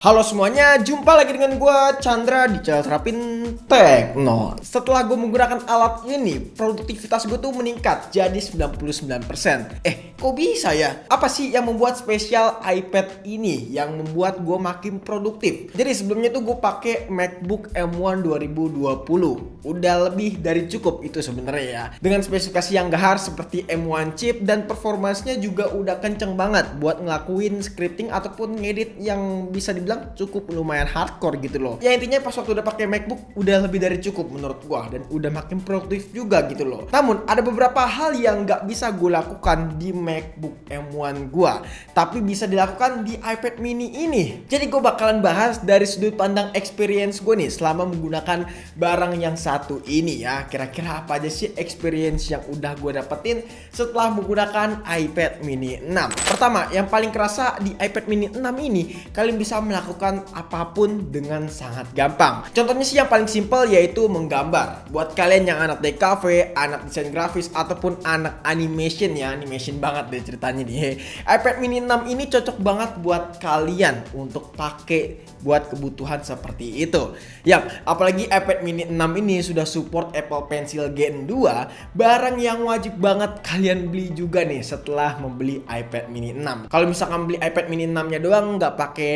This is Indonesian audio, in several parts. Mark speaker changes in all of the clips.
Speaker 1: Halo semuanya, jumpa lagi dengan gue Chandra di channel Terapin Tekno. Setelah gue menggunakan alat ini, produktivitas gue tuh meningkat jadi 99%. Kok bisa ya? Apa sih yang membuat spesial iPad ini yang membuat gue makin produktif? Jadi sebelumnya tuh gue pakai MacBook M1 2020. Udah lebih dari cukup itu sebenarnya ya. Dengan spesifikasi yang gahar seperti M1 chip dan performanya juga udah kenceng banget buat ngelakuin scripting ataupun ngedit yang bisa dibilang cukup lumayan hardcore gitu loh. Ya intinya pas waktu udah pakai MacBook udah lebih dari cukup menurut gua dan udah makin produktif juga gitu loh. Namun ada beberapa hal yang nggak bisa gue lakukan di MacBook M1 gua, tapi bisa dilakukan di iPad mini ini. Jadi gue bakalan bahas dari sudut pandang experience gue nih selama menggunakan barang yang satu ini ya. Kira-kira apa aja sih experience yang udah gue dapetin setelah menggunakan iPad mini 6. Pertama, yang paling kerasa di iPad mini 6 ini, kalian bisa melakukan apapun dengan sangat gampang. Contohnya sih yang paling simple yaitu menggambar. Buat kalian yang anak DKV, anak desain grafis ataupun anak animation ya, animation banget deh ceritanya nih. iPad mini 6 ini cocok banget buat kalian untuk pakai buat kebutuhan seperti itu. Apalagi iPad mini 6 ini sudah support Apple Pencil Gen 2, barang yang wajib banget kalian beli juga nih setelah membeli iPad mini 6. Kalau misalkan beli iPad mini 6-nya doang nggak pakai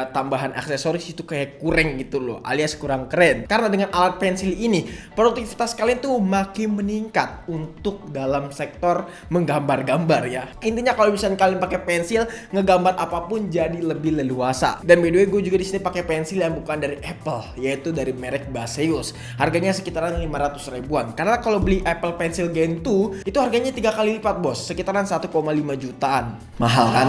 Speaker 1: tambahan aksesoris itu kayak kurang gitu loh, alias kurang keren. Karena dengan alat pensil ini produktivitas kalian tuh makin meningkat untuk dalam sektor menggambar-gambar ya. Intinya kalau misalnya kalian pakai pensil ngegambar apapun jadi lebih leluasa. Dan by the way gue juga di sini pakai pensil yang bukan dari Apple, yaitu dari merek Baseus. Harganya sekitaran 500 ribuan. Karena kalau beli Apple Pencil Gen 2 itu harganya 3 kali lipat bos, sekitaran 1,5 jutaan. Mahal kan?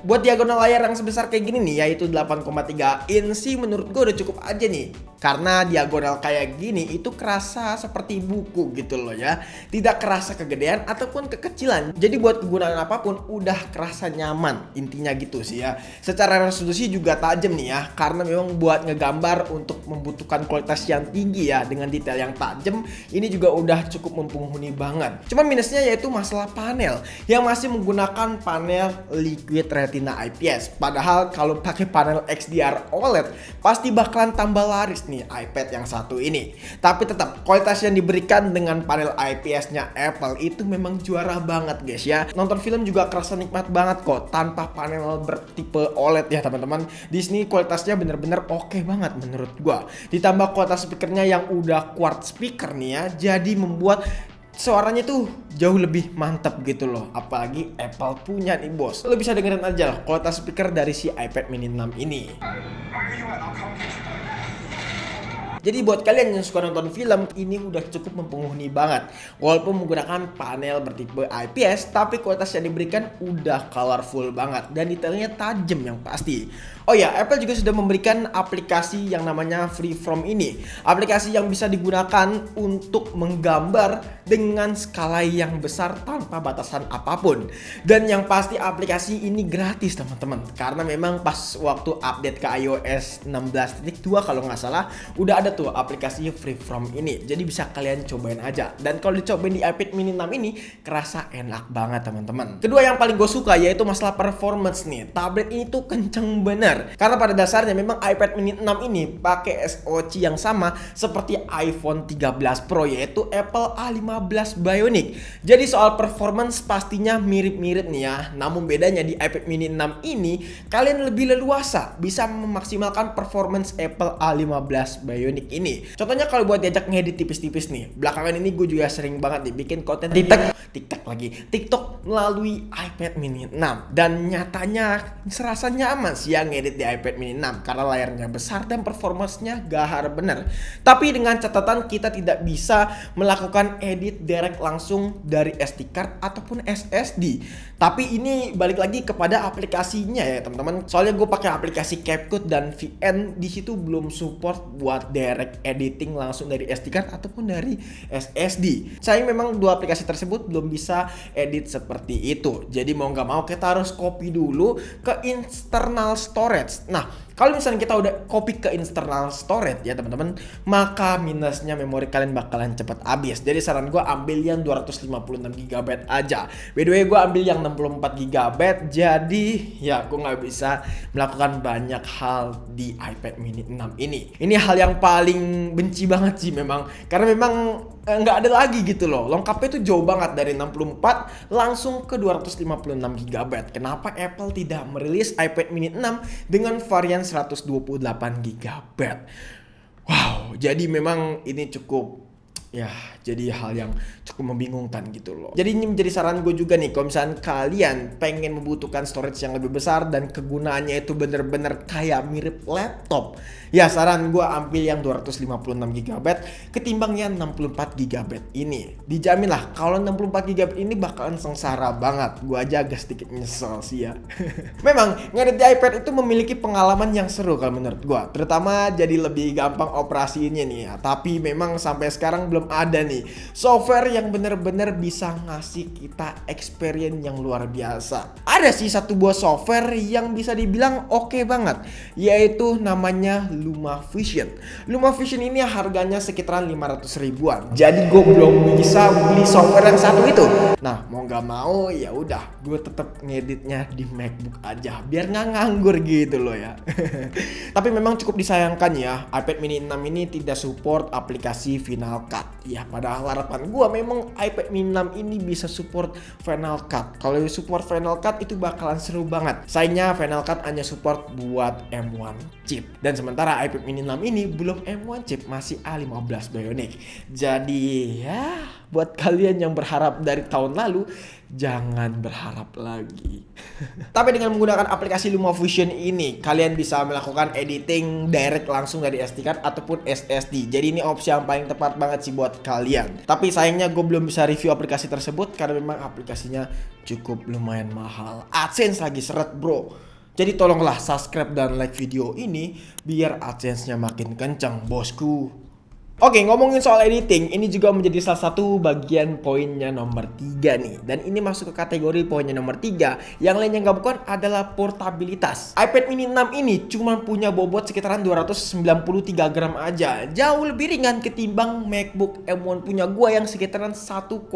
Speaker 1: Buat diagonal layar yang sebesar kayak gini nih, yaitu 8,3 inci, menurut gue udah cukup aja nih. Karena diagonal kayak gini itu kerasa seperti buku gitu loh ya. Tidak kerasa kegedean ataupun kekecilan. Jadi buat kegunaan apapun udah kerasa nyaman. Intinya gitu sih ya. Secara resolusi juga tajam nih ya. Karena memang buat ngegambar untuk membutuhkan kualitas yang tinggi ya, dengan detail yang tajam, ini juga udah cukup mumpuni banget. Cuma minusnya yaitu masalah panel yang masih menggunakan panel Liquid Retina IPS. Padahal kalau pakai panel XDR OLED pasti bakalan tambah laris nih iPad yang satu ini. Tapi tetap kualitas yang diberikan dengan panel IPS-nya Apple itu memang juara banget guys ya. Nonton film juga kerasa nikmat banget kok tanpa panel bertipe OLED ya teman-teman. Di sini kualitasnya bener-bener oke banget menurut gua. Ditambah kualitas speakernya yang udah quad speaker nih ya, jadi membuat suaranya tuh jauh lebih mantap gitu loh. Apalagi Apple punya nih bos. Lo bisa dengerin aja lah kualitas speaker dari si iPad mini 6 ini. Jadi buat kalian yang suka nonton film, ini udah cukup mumpuni banget. Walaupun menggunakan panel bertipe IPS, tapi kualitas yang diberikan udah colorful banget dan detailnya tajam yang pasti. Oh ya, Apple juga sudah memberikan aplikasi yang namanya Freeform ini. Aplikasi yang bisa digunakan untuk menggambar dengan skala yang besar tanpa batasan apapun. Dan yang pasti aplikasi ini gratis teman-teman. Karena memang pas waktu update ke iOS 16.2 kalau nggak salah, udah ada tuh aplikasi Freeform ini. Jadi bisa kalian cobain aja. Dan kalau dicobain di iPad mini 6 ini kerasa enak banget teman-teman. Kedua yang paling gue suka yaitu masalah performance nih. Tablet ini tuh kenceng bener. Karena pada dasarnya memang iPad mini 6 ini pakai SoC yang sama seperti iPhone 13 Pro, yaitu Apple A15 Bionic. Jadi soal performance pastinya mirip-mirip nih ya. Namun bedanya di iPad mini 6 ini kalian lebih leluasa bisa memaksimalkan performance Apple A15 Bionic ini. Contohnya kalau buat diajak ngedit tipis-tipis nih. Belakangan ini gue juga sering banget nih bikin konten TikTok melalui iPad mini 6. Dan nyatanya serasa nyaman sih ya ngedit di iPad mini 6 karena layarnya besar dan performanya gahar bener. Tapi dengan catatan kita tidak bisa melakukan edit direct langsung dari SD card ataupun SSD. Tapi ini balik lagi kepada aplikasinya ya teman-teman. Soalnya gue pakai aplikasi CapCut dan VN, di situ belum support buat direct editing langsung dari SD card ataupun dari SSD. Sayang memang dua aplikasi tersebut belum bisa edit seperti itu. Jadi mau nggak mau kita harus copy dulu ke internal storage. Nah, Kalau misalnya kita udah copy ke internal storage ya teman-teman, maka minusnya memori kalian bakalan cepat habis. Jadi saran gue ambil yang 256 GB aja. By the way, gue ambil yang 64 GB, jadi ya gue nggak bisa melakukan banyak hal di iPad mini 6 ini. Ini hal yang paling benci banget sih memang, karena memang nggak ada lagi gitu loh. Lengkapnya itu jauh banget dari 64 langsung ke 256 GB. Kenapa Apple tidak merilis iPad mini 6 dengan varian 128 GB? Wow, jadi memang ini cukup ya, jadi hal yang cukup membingungkan gitu loh. Jadi ini menjadi saran gue juga nih, kalau misalnya kalian pengen membutuhkan storage yang lebih besar dan kegunaannya itu bener-bener kayak mirip laptop, ya saran gue ambil yang 256 GB ketimbang yang 64 GB ini. Dijamin lah kalau 64 GB ini bakalan sengsara banget. Gue aja agak sedikit nyesel sih ya. Memang ngedit di iPad itu memiliki pengalaman yang seru kalau menurut gue, terutama jadi lebih gampang operasinya nih ya. Tapi memang sampai sekarang belum ada nih software yang bener-bener bisa ngasih kita experience yang luar biasa. Ada sih satu buah software yang bisa dibilang oke banget, yaitu namanya LumaFusion. LumaFusion ini harganya sekitaran 500 ribuan. Jadi gue belum bisa beli software yang satu itu. Nah, mau nggak mau ya udah, gue tetap ngeditnya di MacBook aja biar nggak nganggur gitu loh ya. Tapi memang cukup disayangkan ya, iPad mini 6 ini tidak support aplikasi Final Cut. Ya, padahal harapan gue memang iPad mini 6 ini bisa support Final Cut. Kalau support Final Cut itu bakalan seru banget. Sayangnya Final Cut hanya support buat M1 chip. Dan sementara iPad mini 6 ini belum M1 chip, masih A15 Bionic. Jadi ya, buat kalian yang berharap dari tahun lalu, jangan berharap lagi. Tapi dengan menggunakan aplikasi LumaFusion ini, kalian bisa melakukan editing direct langsung dari SD card ataupun SSD. Jadi ini opsi yang paling tepat banget sih buat kalian. Tapi sayangnya gue belum bisa review aplikasi tersebut karena memang aplikasinya cukup lumayan mahal. AdSense lagi seret bro. Jadi tolonglah subscribe dan like video ini biar AdSense-nya makin kencang bosku. Oke, ngomongin soal editing, ini juga menjadi salah satu bagian poinnya nomor 3 nih. Dan ini masuk ke kategori poinnya nomor 3. Yang lain yang gak bukan adalah portabilitas. iPad mini 6 ini cuma punya bobot sekitaran 293 gram aja. Jauh lebih ringan ketimbang MacBook M1 punya gua yang sekitaran 1,29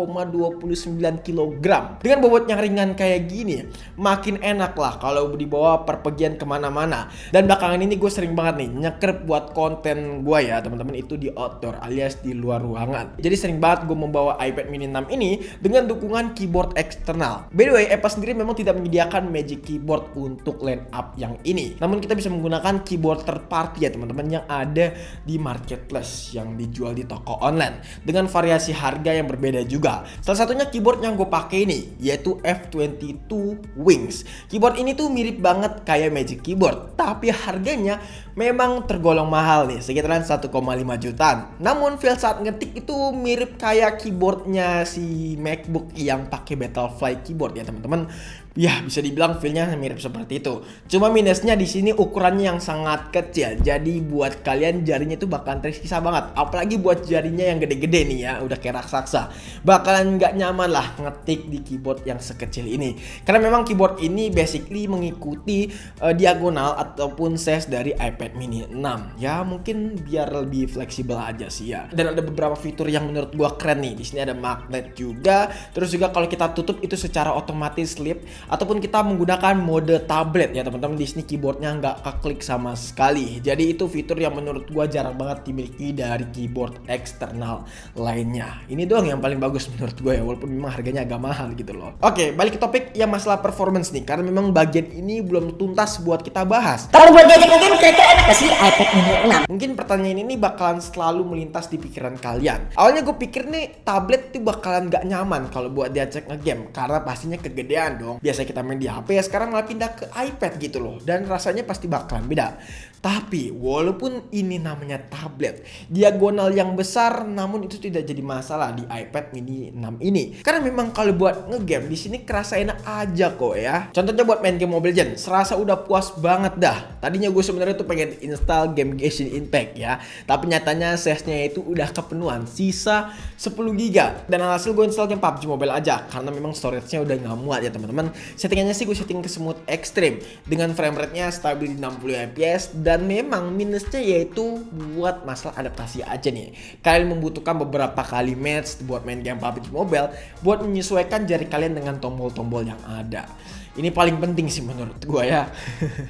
Speaker 1: kg. Dengan bobot yang ringan kayak gini, makin enak lah kalau dibawa perpergian kemana-mana. Dan belakangan ini gue sering banget nih nyekrep buat konten gua ya teman-teman, itu di outdoor alias di luar ruangan. Jadi sering banget gue membawa iPad mini 6 ini dengan dukungan keyboard eksternal. By the way, Apple sendiri memang tidak menyediakan Magic Keyboard untuk line up yang ini. Namun kita bisa menggunakan keyboard third party ya teman-teman, yang ada di marketplace yang dijual di toko online dengan variasi harga yang berbeda juga. Salah satunya keyboard yang gue pakai ini yaitu F22 Wings. Keyboard ini tuh mirip banget kayak Magic Keyboard, tapi harganya memang tergolong mahal nih, sekitaran 1,5 jutaan. Namun feel saat ngetik itu mirip kayak keyboardnya si MacBook yang pakai Battlefly keyboard ya teman-teman. Ya bisa dibilang feelnya mirip seperti itu. Cuma minusnya di sini ukurannya yang sangat kecil. Jadi buat kalian jarinya itu bakalan tersiksa banget. Apalagi buat jarinya yang gede-gede nih ya, udah kayak raksasa. Bakalan nggak nyaman lah ngetik di keyboard yang sekecil ini. Karena memang keyboard ini basically mengikuti diagonal ataupun size dari iPad mini 6. Ya mungkin biar lebih fleksibel aja sih ya. Dan ada beberapa fitur yang menurut gua keren nih. Di sini ada magnet juga. Terus juga kalau kita tutup itu secara otomatis sleep, ataupun kita menggunakan mode tablet ya teman-teman. Di sini keyboardnya nggak keklik sama sekali. Jadi itu fitur yang menurut gua jarang banget dimiliki dari keyboard eksternal lainnya. Ini doang yang paling bagus menurut gua ya, walaupun memang harganya agak mahal gitu loh. Oke, balik ke topik yang masalah performance nih, karena memang bagian ini belum tuntas buat kita bahas.
Speaker 2: Kalau buat diajak game kira-kira enak gak sih iPad mini 6?
Speaker 1: Mungkin pertanyaan ini bakalan selalu melintas di pikiran kalian. Awalnya gue pikir nih tablet tuh bakalan gak nyaman kalau buat diajak ngegame, karena pastinya kegedean dong. Biasa kita main di HP, sekarang malah pindah ke iPad gitu loh, dan rasanya pasti bakalan beda. Tapi walaupun ini namanya tablet diagonal yang besar, namun itu tidak jadi masalah di iPad mini 6 ini. Karena memang kalau buat ngegame di sini kerasa enak aja kok ya. Contohnya buat main game Mobile Legends, serasa udah puas banget dah. Tadinya gue sebenarnya tuh pengen install game Genshin Impact ya. Tapi nyatanya size-nya itu udah kepenuhan, sisa 10 GB. Dan alhasil gue install game PUBG Mobile aja karena memang storage-nya udah nggak muat ya teman-teman. Settingannya sih gue setting ke smooth extreme dengan frame rate-nya stabil di 60 fps, dan memang minusnya yaitu buat masalah adaptasi aja nih. Kalian membutuhkan beberapa kali match buat main game PUBG Mobile buat menyesuaikan jari kalian dengan tombol-tombol yang ada. Ini paling penting sih menurut gue ya.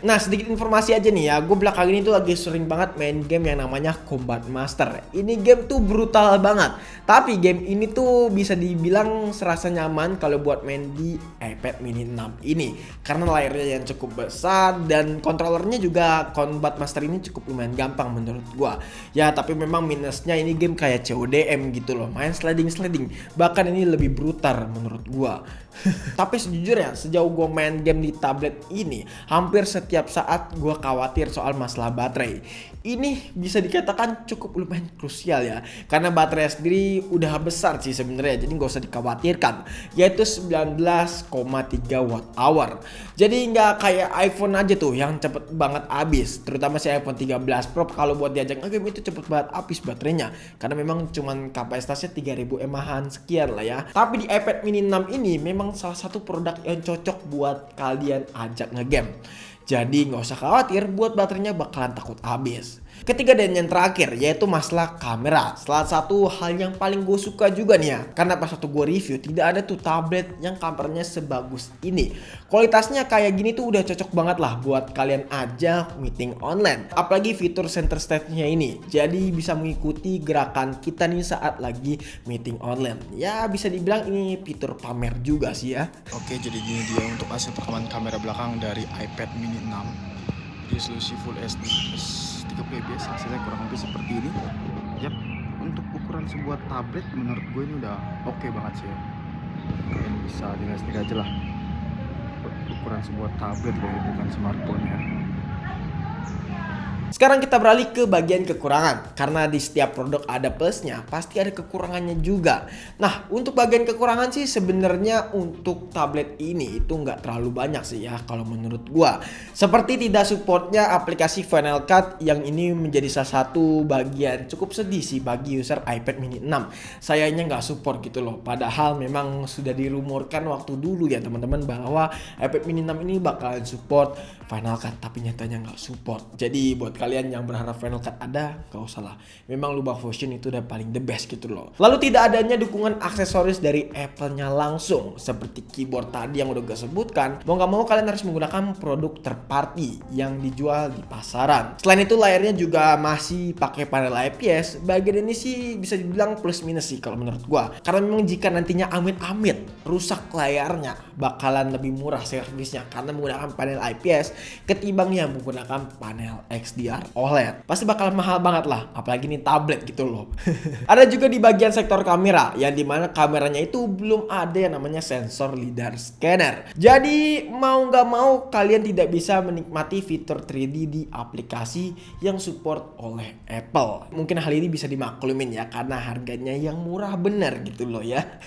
Speaker 1: Nah, sedikit informasi aja nih ya. Gue belakangan ini tuh lagi sering banget main game yang namanya Combat Master. Ini game tuh brutal banget. Tapi game ini tuh bisa dibilang serasa nyaman kalau buat main di iPad mini 6 ini. Karena layarnya yang cukup besar dan kontrolernya juga Combat Master ini cukup lumayan gampang menurut gue. Ya, tapi memang minusnya ini game kayak CODM gitu loh. Main sliding-sliding. Bahkan ini lebih brutal menurut gue. Tapi sejujurnya sejauh gue main game di tablet ini, hampir setiap saat gue khawatir soal masalah baterai. Ini bisa dikatakan cukup lumayan krusial ya, karena baterai sendiri udah besar sih sebenarnya, jadi nggak usah dikhawatirkan, yaitu 19,3 watt hour. Jadi nggak kayak iPhone aja tuh yang cepet banget habis, terutama si iPhone 13 Pro kalau buat diajak game itu cepet banget habis baterainya, karena memang cuman kapasitasnya 3000 mAh sekian lah ya. Tapi di iPad mini 6 ini memang salah satu produk yang cocok buat kalian ajak ngegame. Jadi nggak usah khawatir buat baterainya bakalan takut habis. Ketiga dan yang terakhir yaitu masalah kamera. Salah satu hal yang paling gue suka juga nih ya, karena pas waktu gue review tidak ada tuh tablet yang kameranya sebagus ini. Kualitasnya kayak gini tuh udah cocok banget lah buat kalian aja meeting online. Apalagi fitur center stage-nya ini, jadi bisa mengikuti gerakan kita nih saat lagi meeting online. Ya bisa dibilang ini fitur pamer juga sih ya.
Speaker 3: Oke, jadi gini dia untuk hasil rekaman kamera belakang dari iPad mini 6. Resolusi Full HD plus 30 fps, hasilnya kurang lebih seperti ini. Yap, untuk ukuran sebuah tablet menurut gue ini udah oke banget sih ya. Kalian bisa dilihat sendiri aja lah, ukuran sebuah tablet loh, bukan smartphone ya.
Speaker 1: Sekarang kita beralih ke bagian kekurangan. Karena di setiap produk ada plusnya, pasti ada kekurangannya juga. Nah, untuk bagian kekurangan sih sebenarnya untuk tablet ini itu nggak terlalu banyak sih ya kalau menurut gua. Seperti tidak supportnya aplikasi Final Cut, yang ini menjadi salah satu bagian cukup sedih sih bagi user iPad mini 6. Sayangnya nggak support gitu loh. Padahal memang sudah dirumorkan waktu dulu ya teman-teman bahwa iPad mini 6 ini bakalan support Final Cut, tapi nyatanya nggak support. Jadi buat kalian yang berharap Final Cut ada, gak usah lah. Memang LumaFusion itu udah paling the best gitu loh. Lalu tidak adanya dukungan aksesoris dari Apple-nya langsung, seperti keyboard tadi yang udah gue sebutkan. Mau gak mau kalian harus menggunakan produk third party yang dijual di pasaran. Selain itu layarnya juga masih pakai panel IPS. Bagian ini sih bisa dibilang plus minus sih kalau menurut gue. Karena memang jika nantinya amit-amit rusak layarnya, bakalan lebih murah servisnya karena menggunakan panel IPS ketimbang yang menggunakan panel XDR OLED. Pasti bakal mahal banget lah, apalagi ini tablet gitu loh. Ada juga di bagian sektor kamera, yang dimana kameranya itu belum ada yang namanya sensor lidar scanner. Jadi mau nggak mau kalian tidak bisa menikmati fitur 3D di aplikasi yang support oleh Apple. Mungkin hal ini bisa dimaklumin ya, karena harganya yang murah bener gitu loh ya.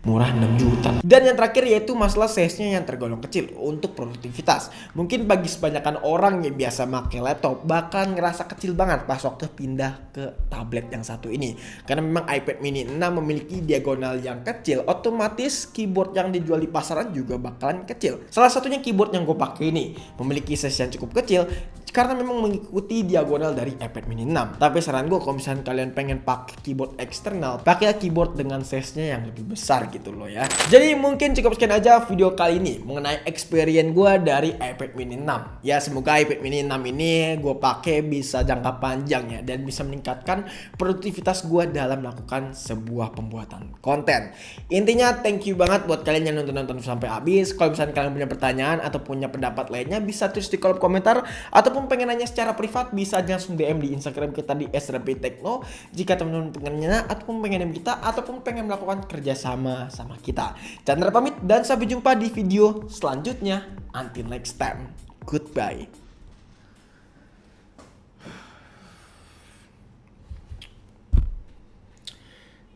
Speaker 1: Murah 6 juta. Dan yang terakhir yaitu masalah size-nya yang tergolong kecil untuk produktivitas. Mungkin bagi sebanyakan orang yang biasa pakai laptop bakal ngerasa kecil banget pas waktu pindah ke tablet yang satu ini. Karena memang iPad mini 6 memiliki diagonal yang kecil, otomatis keyboard yang dijual di pasaran juga bakalan kecil. Salah satunya keyboard yang gue pakai ini memiliki size yang cukup kecil karena memang mengikuti diagonal dari iPad mini 6. Tapi saran gue kalau misalnya kalian pengen pakai keyboard eksternal, pakai keyboard dengan size-nya yang lebih besar gitu loh ya. Jadi mungkin cukup sekian aja video kali ini mengenai experience gue dari iPad mini 6. Ya semoga iPad mini 6 ini gue pakai bisa jangka panjang ya, dan bisa meningkatkan produktivitas gue dalam melakukan sebuah pembuatan konten. Intinya thank you banget buat kalian yang nonton sampai habis. Kalau misalnya kalian punya pertanyaan atau punya pendapat lainnya, bisa tulis di kolom komentar, ataupun pengen nanya secara privat bisa langsung DM di Instagram kita di @srptekno. Jika teman-teman pengen nanya ataupun pengen DM kita ataupun pengen melakukan kerjasama sama kita. Chandra pamit dan sampai jumpa di video selanjutnya. Until next time, goodbye.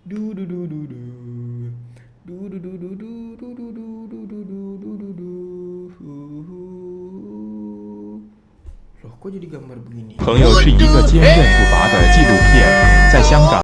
Speaker 1: Du du du du du du du du du du du du du du du du du du. Loh, kok jadi gambar begini?
Speaker 4: 朋友是一个坚韧不拔的纪录片，在香港